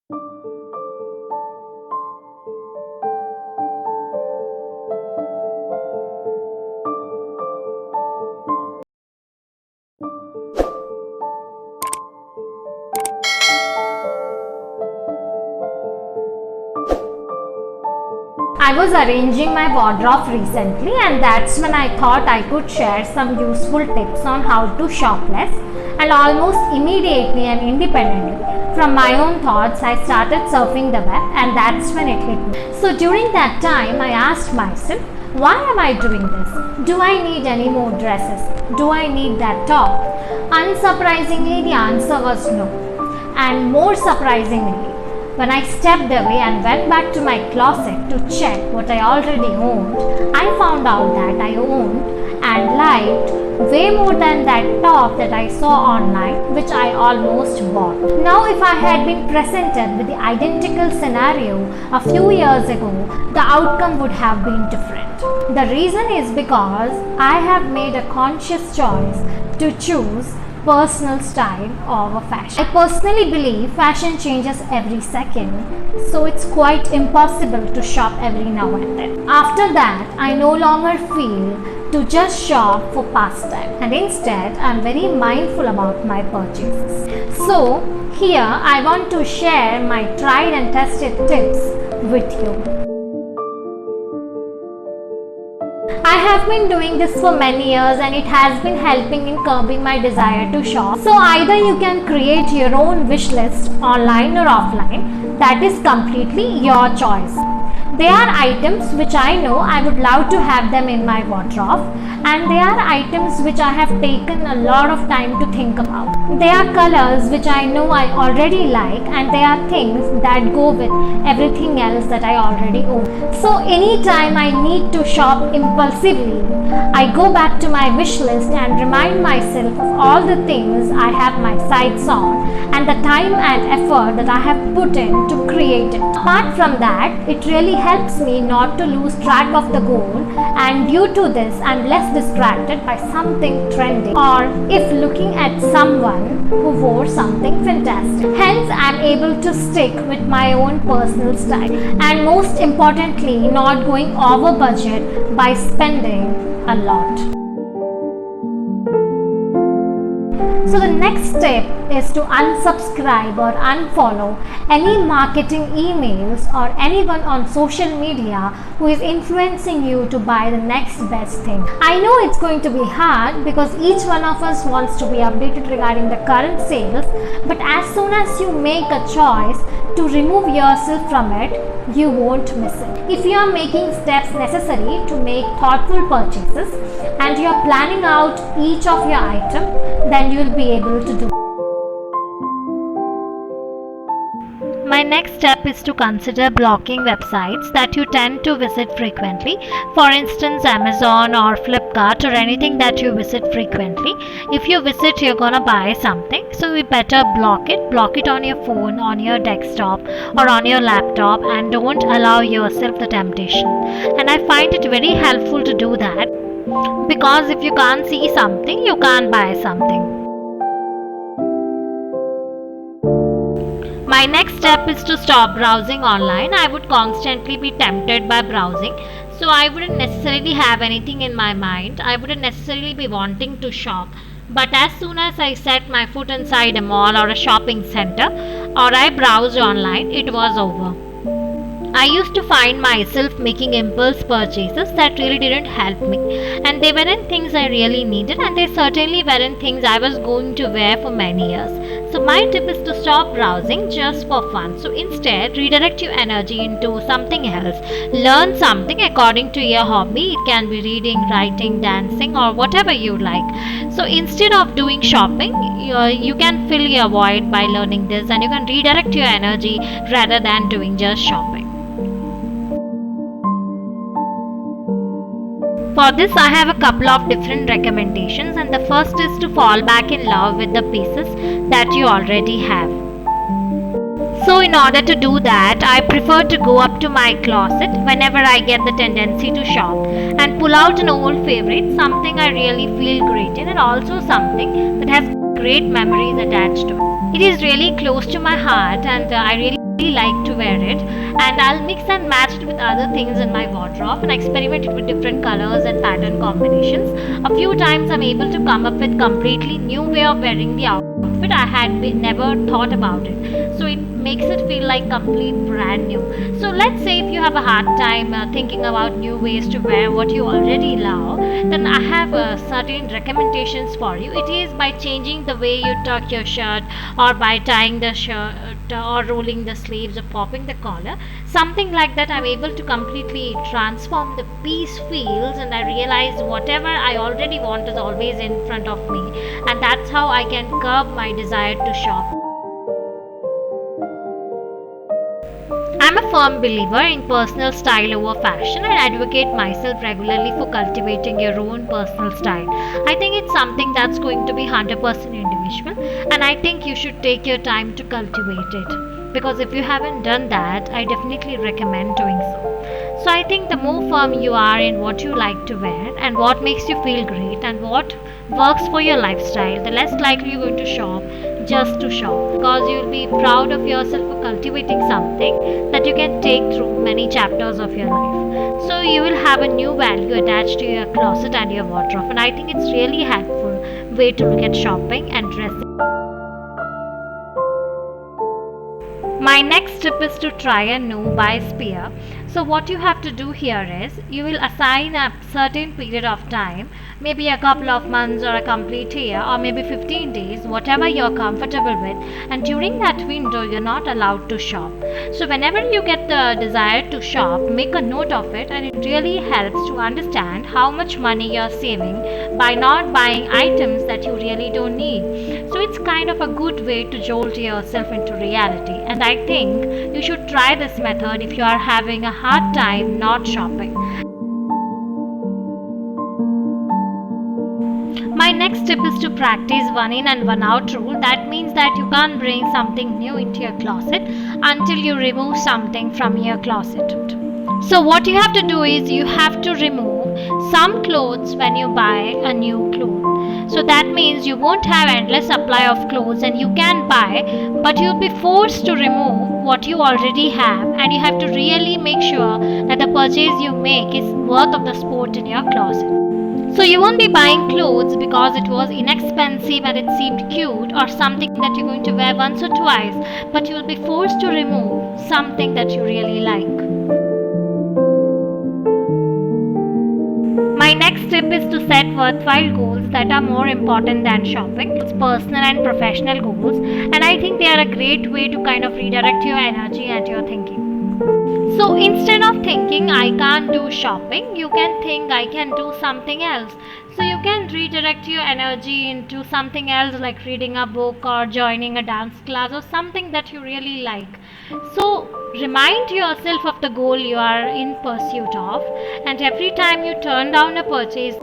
I was arranging my wardrobe recently, and that's when I thought I could share some useful tips on how to shop less, and almost immediately and independently from my own thoughts I started surfing the web, and that's when it hit me. So during that time I asked myself, why am I doing this? Do I need any more dresses? Do I need that top? Unsurprisingly, the answer was no. And more surprisingly, when I stepped away and went back to my closet to check what I already owned, I found out that I owned and liked way more than that top that I saw online, which I almost bought. Now, if I had been presented with the identical scenario a few years ago, the outcome would have been different. The reason is because I have made a conscious choice to choose personal style over fashion. I personally believe fashion changes every second, so it's quite impossible to shop every now and then. After that, I no longer feel to just shop for pastime, and instead I'm very mindful about my purchases. So here I want to share my tried and tested tips with you. I have been doing this for many years, and it has been helping in curbing my desire to shop. So either you can create your own wish list online or offline. That is completely your choice. They are items which I know I would love to have them in my wardrobe, and they are items which I have taken a lot of time to think about. They are colors which I know I already like, and they are things that go with everything else that I already own. So anytime I need to shop impulsively, I go back to my wish list and remind myself of all the things I have my sights on and the time and effort that I have put in to create it. Apart from that, it really helps me not to lose track of the goal, and due to this I'm less distracted by something trendy or if looking at someone who wore something fantastic. Hence I'm able to stick with my own personal style, and most importantly not going over budget by spending a lot. So the next step is to unsubscribe or unfollow any marketing emails or anyone on social media who is influencing you to buy the next best thing. I know it's going to be hard because each one of us wants to be updated regarding the current sales, but as soon as you make a choice to remove yourself from it, you won't miss it. If you are making steps necessary to make thoughtful purchases and you are planning out each of your item, then you will be able to do. My next step is to consider blocking websites that you tend to visit frequently. For instance, Amazon or Flipkart or anything that you visit frequently. If you visit, you're gonna buy something, so you better block it. Block it on your phone, on your desktop or on your laptop, and don't allow yourself the temptation. And I find it very helpful to do that, because if you can't see something, you can't buy something. My next step is to stop browsing online. I would constantly be tempted by browsing, so I wouldn't necessarily have anything in my mind. I wouldn't necessarily be wanting to shop. But as soon as I set my foot inside a mall or a shopping center, or I browsed online, it was over. I used to find myself making impulse purchases that really didn't help me, and they weren't things I really needed, and they certainly weren't things I was going to wear for many years. So my tip is to stop browsing just for fun. So instead, redirect your energy into something else. Learn something according to your hobby. It can be reading, writing, dancing, or whatever you like. So instead of doing shopping, you can fill your void by learning this, and you can redirect your energy rather than doing just shopping. For this, I have a couple of different recommendations, and the first is to fall back in love with the pieces that you already have. So in order to do that, I prefer to go up to my closet whenever I get the tendency to shop and pull out an old favorite, something I really feel great in, and also something that has great memories attached to it. It is really close to my heart, and I really like to wear it, and I'll mix and match it with other things in my wardrobe and experiment it with different colors and pattern combinations. A few times I'm able to come up with completely new way of wearing the outfit. I had never thought about it, so it makes it feel like complete brand new. So let's say if you have a hard time thinking about new ways to wear what you already love, then I have certain recommendations for you. It is by changing the way you tuck your shirt, or by tying the shirt, or rolling the sleeves, or popping the collar, something like that. I'm able to completely transform the piece feels, and I realize whatever I already want is always in front of me, and that's how I can curb my desire to shop. I'm a firm believer in personal style over fashion and advocate myself regularly for cultivating your own personal style. I think it's something that's going to be 100% individual, and I think you should take your time to cultivate it. Because if you haven't done that, I definitely recommend doing so. So I think the more firm you are in what you like to wear and what makes you feel great and what works for your lifestyle, the less likely you're going to shop just to shop, because you'll be proud of yourself for cultivating something that you can take through many chapters of your life. So you will have a new value attached to your closet and your wardrobe, and I think it's really helpful way to look at shopping and dressing. My next tip is to try a no buy spear. So what you have to do here is you will assign a certain period of time, maybe a couple of months or a complete year or maybe 15 days, whatever you're comfortable with, and during that window you're not allowed to shop. So whenever you get the desire to shop, make a note of it, and it really helps to understand how much money you're saving by not buying items that you really don't need. So it's kind of a good way to jolt yourself into reality, and I think you should try this method if you are having a hard time not shopping. My next tip is to practice one in and one out rule. That means that you can't bring something new into your closet until you remove something from your closet. So what you have to do is you have to remove some clothes when you buy a new clothes. So that means you won't have endless supply of clothes and you can buy, but you'll be forced to remove what you already have, and you have to really make sure that the purchase you make is worth of the sport in your closet. So you won't be buying clothes because it was inexpensive and it seemed cute or something that you're going to wear once or twice, but you'll be forced to remove something that you really like. My next tip is to set worthwhile goals that are more important than shopping. It's personal and professional goals, and I think they are a great way to kind of redirect your energy and your thinking. So instead of thinking I can't do shopping, you can think I can do something else. So you can redirect your energy into something else, like reading a book or joining a dance class or something that you really like. So remind yourself of the goal you are in pursuit of, and every time you turn down a purchase,